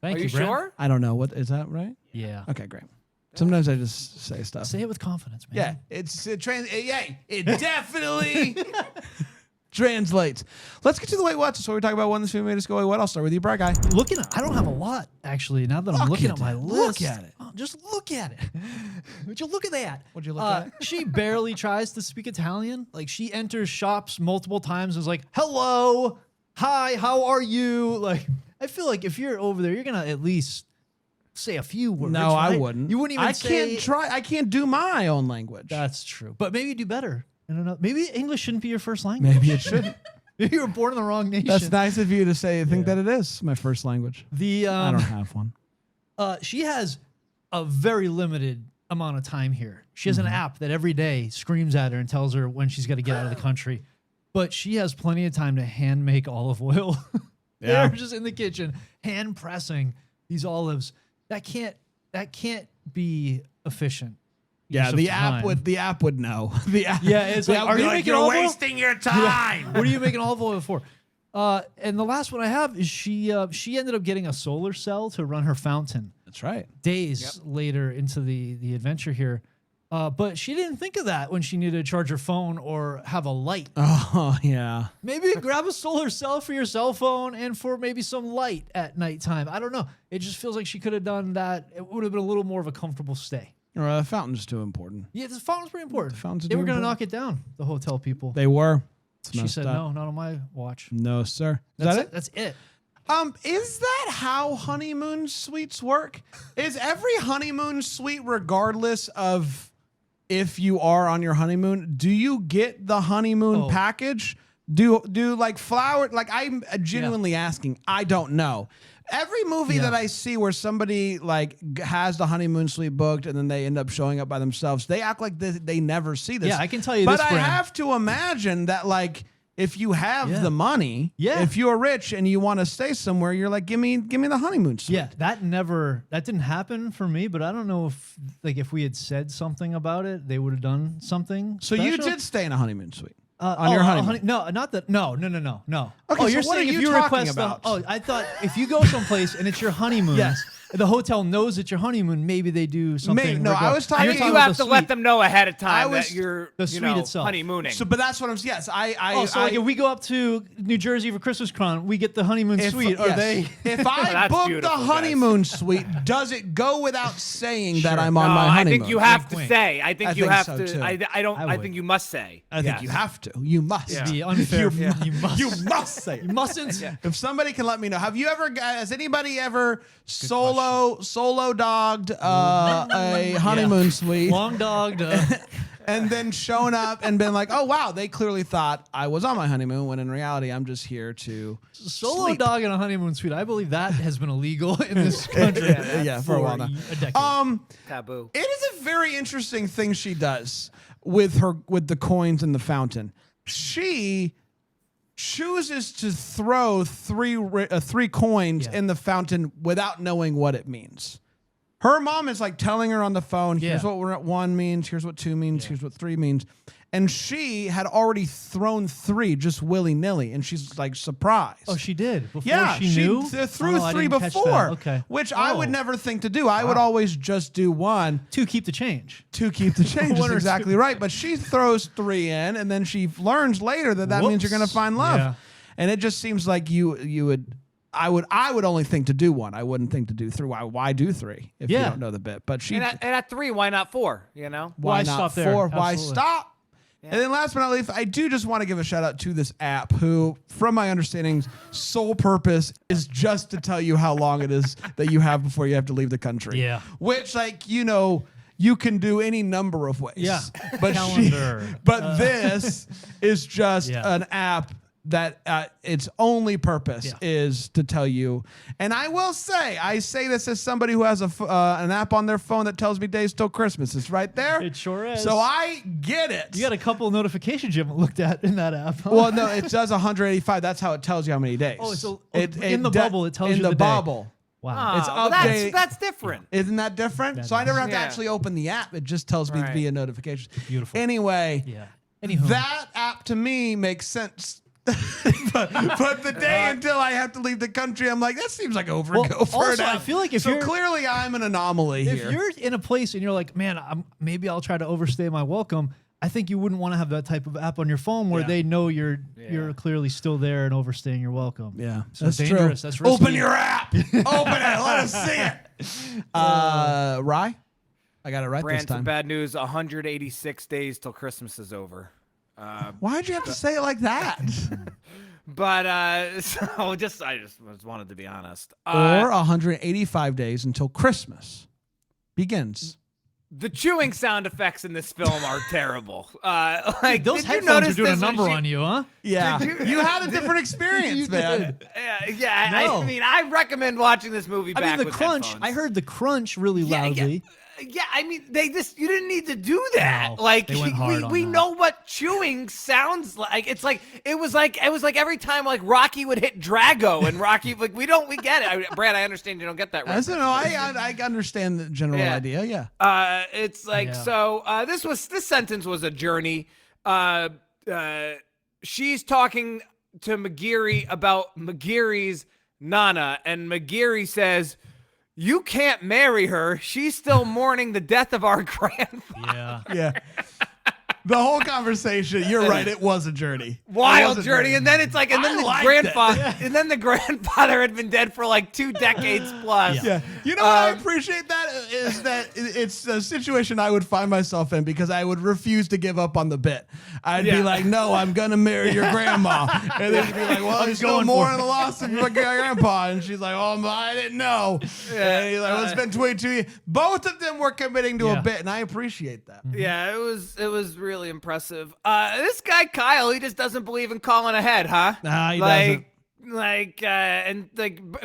S5: Thank
S3: Are you
S5: Brent.
S3: sure?
S1: I don't know. What is that right?
S5: Yeah.
S1: Okay, great. Sometimes I just say stuff.
S5: Say it with confidence, man.
S1: Yeah, it definitely translates. Let's get to the Wait What. So we talk about when this movie made us go Wait What. I'll start with you, Bright Guy.
S5: Looking at, I don't have a lot actually. Now that I'm
S1: Look
S5: looking
S1: at
S5: at my
S1: it.
S5: list,
S1: Look at it.
S5: Oh, just look at it. Would you look at that?
S1: Would you look at it?
S5: She barely tries to speak Italian. Like she enters shops multiple times and is like, "Hello, hi, how are you?" Like I feel like if you're over there, you're gonna at least say a few words.
S1: No, I
S5: right?
S1: wouldn't.
S5: You wouldn't even
S1: I
S5: say.
S1: can't try. I can't do my own language.
S5: That's true, but maybe you do better. I don't know. Maybe English shouldn't be your first language.
S1: Maybe it should.
S5: Maybe you were born in the wrong nation.
S1: That's nice of you to say. Think that it is my first language.
S5: The
S1: I don't have one.
S5: she has a very limited amount of time here. She has an app that every day screams at her and tells her when she's got to get out of the country. But she has plenty of time to hand make olive oil.
S1: Yeah.
S5: They're just in the kitchen hand pressing these olives. That can't that can't be efficient.
S1: Yeah,
S5: use of
S1: the app
S5: time.
S1: would know. The app,
S5: Yeah, it's
S1: the
S5: like,
S1: app
S5: are
S1: would be
S5: you
S1: like,
S5: making
S1: you're
S5: olive oil?
S1: wasting your time.
S5: What are you making olive oil for? And the last one I have is she ended up getting a solar cell to run her fountain
S1: That's right.
S5: days later into the adventure here. But she didn't think of that when she needed to charge her phone or have a light.
S1: Oh yeah.
S5: Maybe grab a solar cell for your cell phone and for maybe some light at nighttime. I don't know. It just feels like she could have done that. It would have been a little more of a comfortable stay.
S1: Or the fountain's too important.
S5: Yeah, this fountain's pretty important.
S1: fountain's
S5: They were
S1: too
S5: going to
S1: important.
S5: knock it down, the hotel people.
S1: They were. It's
S5: She
S1: messed
S5: said,
S1: up.
S5: no, not on my watch.
S1: No, sir. Is
S5: That's
S1: that
S5: it.
S1: it?
S5: That's it.
S1: Is that how honeymoon suites work? Is every honeymoon suite, regardless of if you are on your honeymoon, do you get the honeymoon package? Do like flower? Like I'm genuinely asking. I don't know. Every movie that I see where somebody like has the honeymoon suite booked and then they end up showing up by themselves, they act like they never see this.
S5: Yeah, I can tell you
S1: but
S5: this,
S1: I
S5: friend.
S1: have to imagine that like if you have the money, if you're rich and you want to stay somewhere, you're like, give me the honeymoon suite.
S5: Yeah, that didn't happen for me, but I don't know if we had said something about it, they would have done something.
S1: So you
S5: special.
S1: did stay in a honeymoon suite on your honeymoon.
S5: No, not that. No.
S1: Okay,
S5: Oh,
S1: so
S5: you're
S1: what
S5: saying
S1: are
S5: if
S1: you
S5: you
S1: talking
S5: request
S1: about?
S5: I thought if you go someplace and it's your honeymoon,
S1: Yes.
S5: the hotel knows it's your honeymoon. Maybe they do something.
S1: No, I was talking-
S5: You're
S3: You
S5: about
S3: have
S5: the
S3: to let
S5: suite.
S3: them know ahead of
S1: I
S3: time
S1: was-
S3: that you're
S5: the
S3: you
S5: suite
S3: know,
S5: itself.
S3: honeymooning.
S1: So, but that's what I'm. Yes,
S5: like if we go up to New Jersey for Christmas Con, we get the honeymoon suite. Are
S1: yes.
S5: they?
S1: If I
S3: That's
S1: book the
S3: beautiful, guys.
S1: honeymoon suite, does it go without saying that
S5: Sure.
S1: I'm on
S3: No,
S1: my
S3: I
S1: honeymoon?
S3: think you have to
S5: Wink,
S3: say. I think
S1: I
S3: you
S1: think
S3: have
S1: so,
S3: to.
S1: too.
S3: I don't.
S5: I
S3: I
S5: would.
S3: think you must say.
S1: I think
S3: Yes.
S1: you have to. You must.
S3: Yeah.
S5: Be unfair. You must.
S1: You must say. It.
S5: You mustn't.
S1: If somebody can let me know, has anybody ever solo dogged a honeymoon suite
S5: Long dogged.
S1: and then shown up and been like, oh wow, they clearly thought I was on my honeymoon when in reality I'm just here to
S5: Solo
S1: sleep.
S5: dog in a honeymoon suite. I believe that has been illegal in this country.
S1: Yeah, for a while now.
S5: A decade.
S3: Taboo.
S1: It is a very interesting thing she does with the coins in the fountain. She chooses to throw three coins in the fountain without knowing what it means. Her mom is like telling her on the phone, here's what 1 means, here's what 2 means, here's what 3 means. And she had already thrown 3 just willy-nilly, and she's like surprised.
S5: Oh, she did? Before
S1: Yeah,
S5: she knew?
S1: threw
S5: Oh, I
S1: 3
S5: didn't catch that.
S1: before,
S5: Okay.
S1: which I would never think to do. I would always just do 1
S5: To keep the change.
S1: to keep the change.
S5: One
S1: That's
S5: or
S1: exactly right. But she throws 3 in, and then she learns later that means you're going to
S5: Whoops.
S1: find love.
S5: Yeah.
S1: And it just seems like you would. I would only think to do 1. I wouldn't think to do 3. Why do 3 if you
S5: Yeah.
S1: don't know the bit? But she.
S3: And at 3, why not 4? You know.
S1: why
S5: Why
S1: not
S5: stop there?
S1: 4? Why
S5: Absolutely.
S1: stop? And then last but not least, I do just want to give a shout out to this app who, from my understanding, sole purpose is just to tell you how long it is that you have before you have to leave the country.
S5: Yeah.
S1: Which, like, you can do any number of ways.
S5: Yeah.
S1: But
S5: Calendar.
S1: but this is just
S5: Yeah.
S1: an app that its only purpose is to tell you. And I will say, I say this as somebody who has an app on their phone that tells me days till Christmas. It's right there.
S5: It sure is.
S1: So I get it.
S5: You got a couple of notifications you haven't looked at in that app. Huh?
S1: Well, no, it does 185. That's how it tells you how many days.
S5: Oh, so in the bubble, it tells
S1: in
S5: you
S1: the
S5: the day.
S1: bubble.
S5: Wow.
S1: It's
S3: well,
S1: updated.
S3: that's different.
S1: Isn't that different? So I never have to
S3: Yeah.
S1: actually open the app. It just tells me
S3: Right.
S1: via notification.
S5: Beautiful.
S1: Anyway,
S5: Yeah. Anywho.
S1: that app to me makes sense. but the day until I have to leave the country, I'm like, that seems like overkill
S5: Well,
S1: for
S5: also,
S1: an app.
S5: I feel like if
S1: so
S5: you're-
S1: clearly I'm an anomaly
S5: If
S1: here.
S5: you're in a place and you're like, man, maybe I'll try to overstay my welcome, I think you wouldn't want to have that type of app on your phone where they know you're clearly still there and overstaying your welcome.
S1: Yeah,
S5: So
S1: that's
S5: dangerous.
S1: true.
S5: That's risky.
S1: Open your app. Open it. Let us see it. Rye, I got it right
S3: Brand
S1: this
S3: some
S1: time.
S3: bad news. 186 days till Christmas is over.
S1: Why'd you have to say it like that?
S3: But so I just wanted to be honest.
S1: Or 185 days until Christmas begins.
S3: The chewing sound effects in this film are terrible. Like
S5: Those
S3: did you
S5: headphones
S3: notice
S5: are doing a
S3: this when
S5: number
S3: she-
S5: on you, huh?
S1: Yeah,
S3: Did
S1: you had a different experience, man.
S3: Yeah.
S5: No.
S3: I mean, I recommend watching this movie
S5: I
S3: back
S5: mean, the
S3: with
S5: crunch.
S3: headphones.
S5: I heard the crunch really
S3: Yeah,
S5: loudly.
S3: Yeah, I mean, you didn't need to do that.
S5: No,
S3: Like,
S5: they went hard on
S3: we
S5: that.
S3: know what chewing sounds like. It was like every time like Rocky would hit Drago and Rocky, like we get it. Brad, I understand you don't get that
S1: I
S3: reference.
S1: don't know. I understand the general
S3: Yeah.
S1: idea. Yeah.
S3: It's like
S5: Yeah.
S3: so. This sentence was a journey. She's talking to McGeary about McGeary's Nana, and McGeary says, "You can't marry her. She's still mourning the death of our grandfather."
S5: Yeah.
S1: Yeah. The whole conversation, you're right, it was a journey.
S3: Wild
S1: It was a
S3: journey, and then it's like, and then the
S1: liked
S3: grandfather, and then the grandfather had been dead for like 2 decades plus.
S1: Yeah. You know what I appreciate that is that it's a situation I would find myself in because I would refuse to give up on the bit. I'd be
S3: Yeah.
S1: like, no, I'm going to marry your grandma. And then she'd be like, well, he's going more on the loss of my grandpa. And she's like, oh, I didn't know. And he's like, well, it's been 22 years. Both of them were committing to a bit, and I appreciate that.
S3: Yeah, it was really impressive. This guy Kyle, he just doesn't believe in calling ahead, huh?
S1: Nah, he
S3: doesn't. And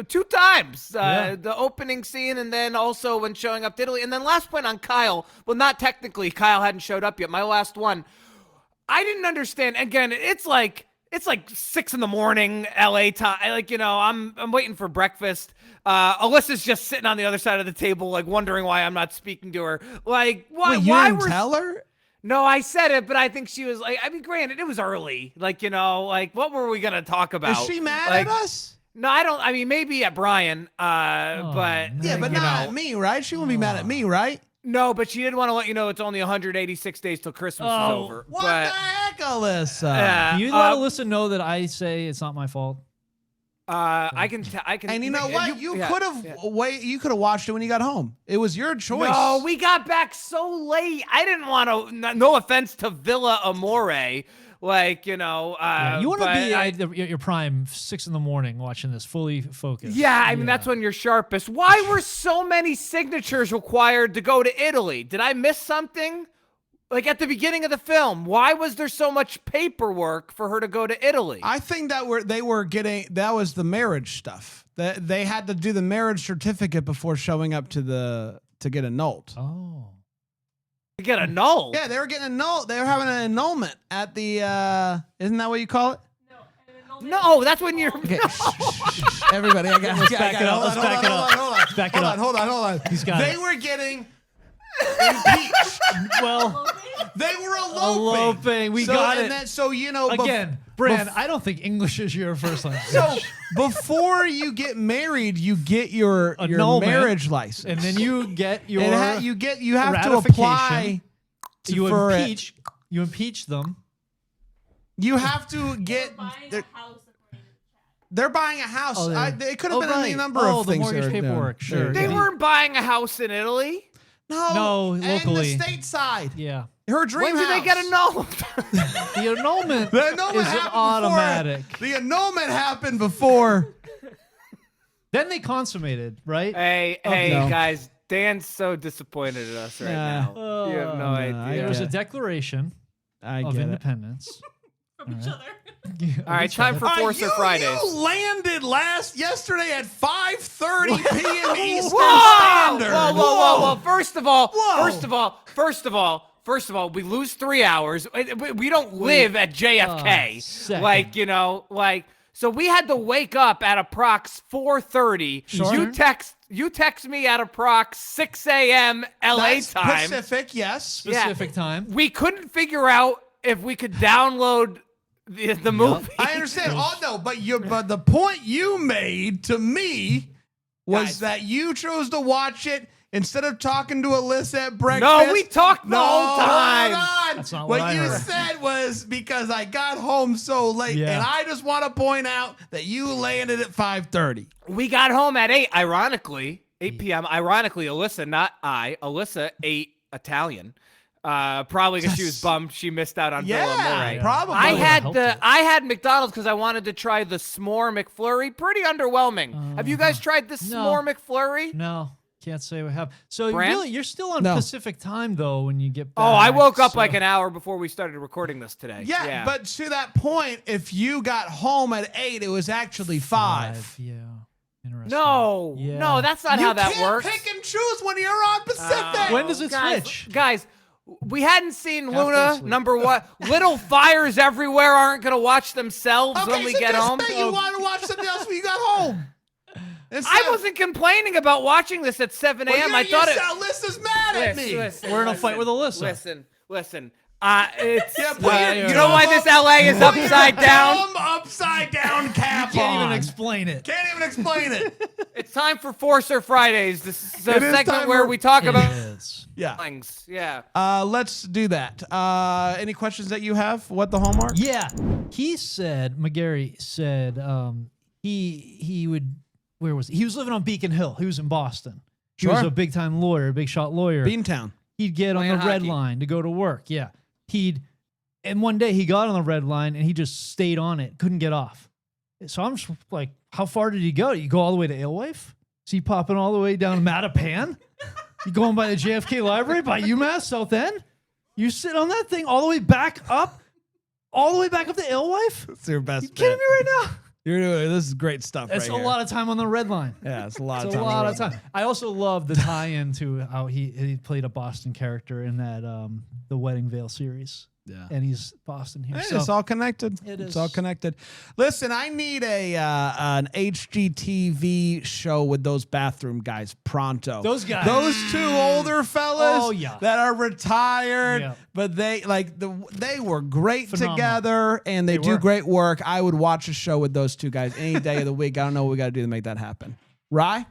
S3: 2 times, the opening scene, and then also when showing up to Italy. And then last point on Kyle, well, not technically, Kyle hadn't showed up yet. My last one, I didn't understand. Again, it's like 6 in the morning, LA time. I'm waiting for breakfast. Alyssa's just sitting on the other side of the table, like wondering why I'm not speaking to her. Like, why?
S1: Wait, you
S3: why
S1: didn't
S3: were?
S1: tell her?
S3: No, I said it, but I think she was like, I mean, granted, it was early. Like, what were we gonna talk about?
S1: Is she mad
S3: Like,
S1: at us?
S3: No, I don't. I mean, maybe at Brian, but
S1: Yeah, but not at me, right? She wouldn't be mad at me, right?
S3: No, but she did want to let you know it's only 186 days till Christmas is over.
S1: What
S3: but,
S1: the heck, Alyssa?
S3: Yeah,
S5: Do you let Alyssa know that I say it's not my fault?
S3: I can.
S1: And you know what? You
S3: yeah,
S1: could have You could have watched it when you got home. It was your choice.
S3: No, we got back so late. I didn't want to. No offense to Villa Amore, like
S5: You want to be at your prime 6 in the morning watching this fully focused.
S3: Yeah, I mean that's when you're sharpest. Why were so many signatures required to go to Italy? Did I miss something? Like at the beginning of the film, why was there so much paperwork for her to go to Italy?
S1: I think that was the marriage stuff. That they had to do the marriage certificate before showing up to get annulled.
S5: Oh.
S3: To get annulled.
S1: Yeah, they were getting annulled. They were having an annulment at the isn't that what you call it?
S3: No, that's when you're.
S1: Okay. Everybody, I got it.
S5: back it up. Let's back it up. Let's back it up.
S1: Hold on.
S5: He's got
S1: They
S5: it.
S1: were getting impeached.
S5: Well,
S1: They were eloping.
S5: We got it.
S1: Again,
S5: Brand, I don't think English is your first language.
S1: So before you get married, you get your
S5: Annulment,
S1: marriage license,
S5: and then you get your
S1: you have to
S5: ratification.
S1: apply.
S5: You impeach them.
S1: You have to get. They're buying a house.
S5: Oh,
S1: It could have been any number of
S5: the
S1: things.
S5: mortgage
S1: they were doing.
S5: paperwork. Sure.
S3: They weren't buying a house in Italy.
S1: No,
S5: locally.
S1: And the stateside.
S5: Yeah.
S1: Her dream
S3: When did
S1: house.
S3: they get annulled?
S5: The annulment,
S1: The annulment
S5: is
S1: happened
S5: automatic.
S1: Before, the annulment happened before.
S5: Then they consummated, right?
S3: Hey,
S1: no.
S3: guys. Dan's so disappointed in us right now. You have no idea.
S5: There was a declaration of independence.
S6: From each other.
S3: All right, time for Forcer Fridays.
S1: You landed yesterday at 5:30 p.m. Eastern
S3: Whoa!
S1: Standard.
S3: Whoa! First of all,
S1: Whoa.
S3: we lose 3 hours. We don't live at JFK.
S5: Second.
S3: So we had to wake up at approx 4:30.
S5: Sure.
S3: You text me at approx 6 a.m. LA
S1: That's
S3: time.
S1: Pacific, yes.
S5: Specific time.
S3: We couldn't figure out if we could download the movie.
S1: I understand. Oh no, but the point you made to me was
S3: Guys.
S1: that you chose to watch it instead of talking to Alyssa at breakfast.
S3: No, we talked the whole time.
S1: Hold on.
S5: That's not what I
S1: you
S5: heard.
S1: said was because I got home so late,
S5: Yeah.
S1: and I just want to point out that you landed at 5:30.
S3: We got home at 8, ironically, 8 p.m. Ironically, Alyssa, not I. Alyssa ate Italian. Probably because she was bummed she missed out on Villa Amore.
S1: Probably.
S3: I
S5: helped it.
S3: had McDonald's because I wanted to try the s'more McFlurry. Pretty underwhelming. Have you guys tried the s'more McFlurry?
S5: No, can't say we have. So
S3: Brand?
S5: really, you're still on
S1: No.
S5: Pacific time though when you get back.
S3: Oh, I woke up
S5: so-
S3: like an hour before we started recording this today.
S1: Yeah, but to that point, if you got home at 8, it was actually 5.
S5: Yeah. Interesting.
S3: No,
S5: Yeah.
S3: no, that's not how that
S1: can't
S3: works.
S1: pick and choose when you're on Pacific.
S5: When does it
S3: guys,
S5: switch?
S3: Guys, we hadn't seen
S1: Half
S3: Luna.
S1: asleep.
S3: Number one, little fires everywhere aren't gonna watch themselves
S1: Okay,
S3: when we
S1: so
S3: get
S1: just
S3: home.
S1: say you want to watch something else when you got home.
S3: I wasn't complaining about watching this at 7 a.m. I thought it.
S1: Alyssa's mad at me.
S5: We're in a fight with Alyssa.
S3: Listen. It's
S1: Yeah,
S3: you know why this LA is upside down?
S1: Dumb upside down cap
S5: Can't
S1: on.
S5: even explain it.
S1: Can't even explain it.
S3: It's time for Forcer Fridays. This is a
S1: It is
S3: segment
S1: time
S3: where
S1: for-
S3: we talk
S5: It
S3: about
S5: is.
S1: Yeah.
S3: things. Yeah.
S1: Let's do that. Any questions that you have? What the Hallmark?
S5: Yeah. He said, McGarry said, he would, where was he? He was living on Beacon Hill. He was in Boston. He was
S1: Sure.
S5: a big time lawyer, a big shot lawyer.
S1: Beantown.
S5: He'd get on
S3: Playing
S5: the red
S3: hockey.
S5: line to go to work. Yeah. And one day he got on the red line and he just stayed on it, couldn't get off. So I'm just like, how far did he go? Did he go all the way to Alewife? Is he popping all the way down Mattapan? You going by the JFK Library, by UMass, South End? You sit on that thing all the way back up to Alewife?
S1: It's your best.
S5: You kidding me right now?
S1: You're doing this is great stuff.
S5: That's
S1: right
S5: a lot of time on the red line.
S1: Yeah, it's a lot
S5: It's
S1: of
S5: a
S1: time.
S5: lot of time. I also love the tie-in to how he played a Boston character in that the Wedding Veil series.
S1: Yeah.
S5: And he's Boston here.
S1: Hey,
S5: So
S1: it's all connected.
S5: It
S1: It's
S5: is.
S1: all connected. Listen, I need an HGTV show with those bathroom guys pronto.
S5: Those guys.
S1: Those two older fellas
S5: Oh, yeah.
S1: that are retired,
S5: Yeah.
S1: but they were great
S5: Phenomenal.
S1: together and they
S5: They
S1: do
S5: were.
S1: great work. I would watch a show with those two guys any day of the week. I don't know what we got to do to make that happen. Rye?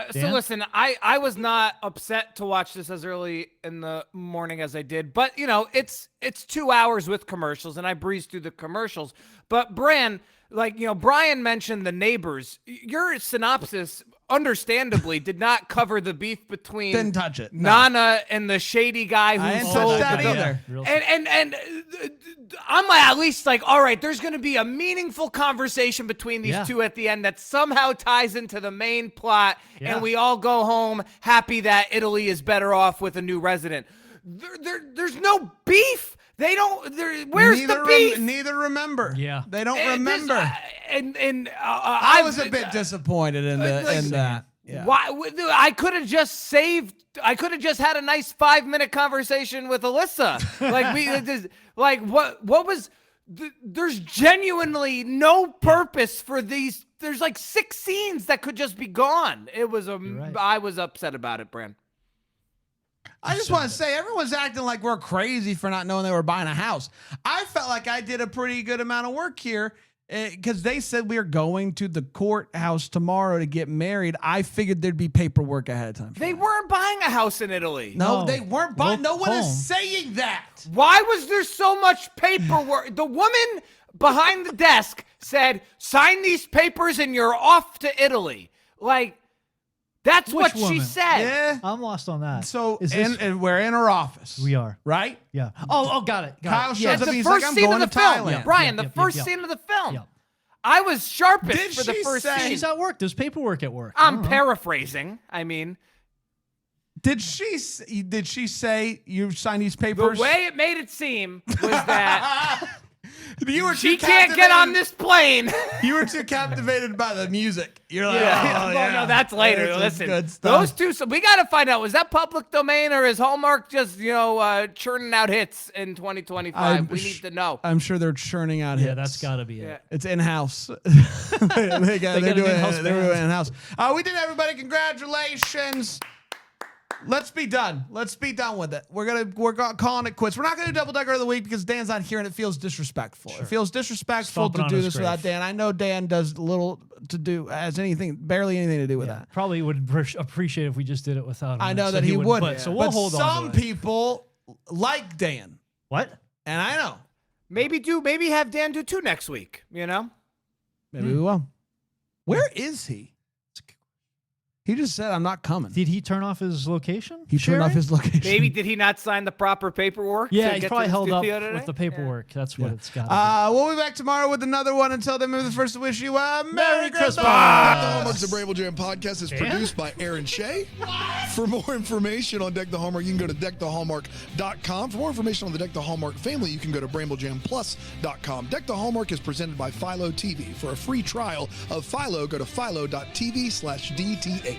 S3: So
S5: Dan?
S3: listen, I was not upset to watch this as early in the morning as I did, but you know, it's 2 hours with commercials and I breezed through the commercials. But Bran, like, you know, Brian mentioned the neighbors. Your synopsis understandably did not cover the beef between
S1: Didn't touch it. No.
S3: Nana and the shady guy
S1: I
S3: who
S1: didn't
S3: sold
S1: touch that
S3: the
S1: either.
S5: Real
S3: and I'm at least like, all right, there's going to be a meaningful conversation between these
S5: Yeah.
S3: two at the end that somehow ties into the main plot,
S5: Yeah.
S3: and we all go home happy that Italy is better off with a new resident. There's no beef. They don't. Where's
S1: neither
S3: the beef?
S1: neither remember.
S5: Yeah.
S1: They don't
S3: And this-
S1: remember.
S3: I
S1: I was a bit disappointed in that. Yeah.
S3: Why? I could have just had a nice 5-minute conversation with Alyssa. What was? There's genuinely no purpose for these. There's like 6 scenes that could just be gone. It was
S5: right.
S3: I was upset about it, Bran.
S1: I just want to say, everyone's acting like we're crazy for not knowing they were buying a house. I felt like I did a pretty good amount of work here because they said we are going to the courthouse tomorrow to get married. I figured there'd be paperwork ahead of time. for
S3: They
S1: that.
S3: weren't buying a house in Italy.
S1: No,
S5: No.
S1: they weren't buying. No
S5: Look
S1: one is
S5: home.
S1: saying that.
S3: Why was there so much paperwork? The woman behind the desk said, "Sign these papers and you're off to Italy." Like, that's
S5: Which
S3: what she
S5: woman?
S3: said.
S1: Yeah.
S5: I'm lost on that.
S1: So,
S5: Is this,
S1: and we're in her office.
S5: we are.
S1: Right?
S5: Yeah. Oh, got it.
S1: Kyle
S5: it.
S1: shows
S5: Yeah.
S1: up.
S3: The
S1: He's
S3: first
S1: like, I'm
S3: scene
S1: going
S3: of the
S1: to
S3: film,
S1: Thailand.
S3: Brian.
S5: Yeah,
S3: The
S5: yeah,
S3: first
S5: yeah.
S3: scene of the film.
S5: Yeah.
S3: I was sharpest
S1: Did
S3: for the
S1: she
S3: first
S1: say-
S3: scene.
S5: She's at work. There's paperwork at work.
S3: I'm paraphrasing. I mean,
S1: Did she say you signed these
S3: the
S1: papers?
S3: way it made it seem was that
S1: You were
S3: she
S1: too
S3: can't get on
S1: captivated-
S3: this plane.
S1: You were too captivated by the music. You're like,
S3: Yeah.
S1: oh,
S3: Well, no, that's later.
S1: This is
S3: Listen,
S1: good stuff.
S3: those two. So we got to find out: was that public domain or is Hallmark just churning out hits in 2025?
S1: I'm
S3: We
S1: sh-
S3: need to know.
S1: I'm sure they're churning out hits.
S5: Yeah, that's got to be
S3: Yeah.
S5: it.
S1: It's in house. They're
S5: got an
S1: doing
S5: in-house
S1: They're
S5: band.
S1: doing in house. We did, everybody. Congratulations. Let's be done. Let's be done with it. We're calling it quits. We're not gonna do double decker of the week because Dan's not here and it feels disrespectful. It feels disrespectful
S5: Stomping
S1: to
S5: on
S1: do
S5: his
S1: this without
S5: grave.
S1: Dan. I know Dan does little to do, has anything, barely anything to do with that.
S5: Probably would appreciate if we just did it without him.
S1: I know
S5: So
S1: that he would.
S5: But, so we'll
S1: but
S5: hold on
S1: some
S5: to it.
S1: people like Dan,
S5: What?
S1: and I know.
S3: Maybe have Dan do 2 next week. You know,
S1: Maybe we will. Where is he? He just said, I'm not coming.
S5: Did he turn off his location?
S1: He turned off his location.
S3: Maybe did he not sign the proper paperwork?
S5: Yeah,
S3: to
S5: he's
S3: get
S5: probably
S3: to the
S5: held up
S3: studio today?
S5: with the paperwork. That's what it's got.
S1: We'll be back tomorrow with another one. Until then, maybe the first to wish you a Merry Christmas.
S7: The Hallmark's The Bramble Jam podcast is produced by Aaron Shea. For more information on Deck the Hallmark, you can go to deckthehallmark.com. For more information on the Deck the Hallmark family, you can go to bramblejamplus.com. Deck the Hallmark is presented by Philo TV. For a free trial of Philo, go to philo.tv/DTH.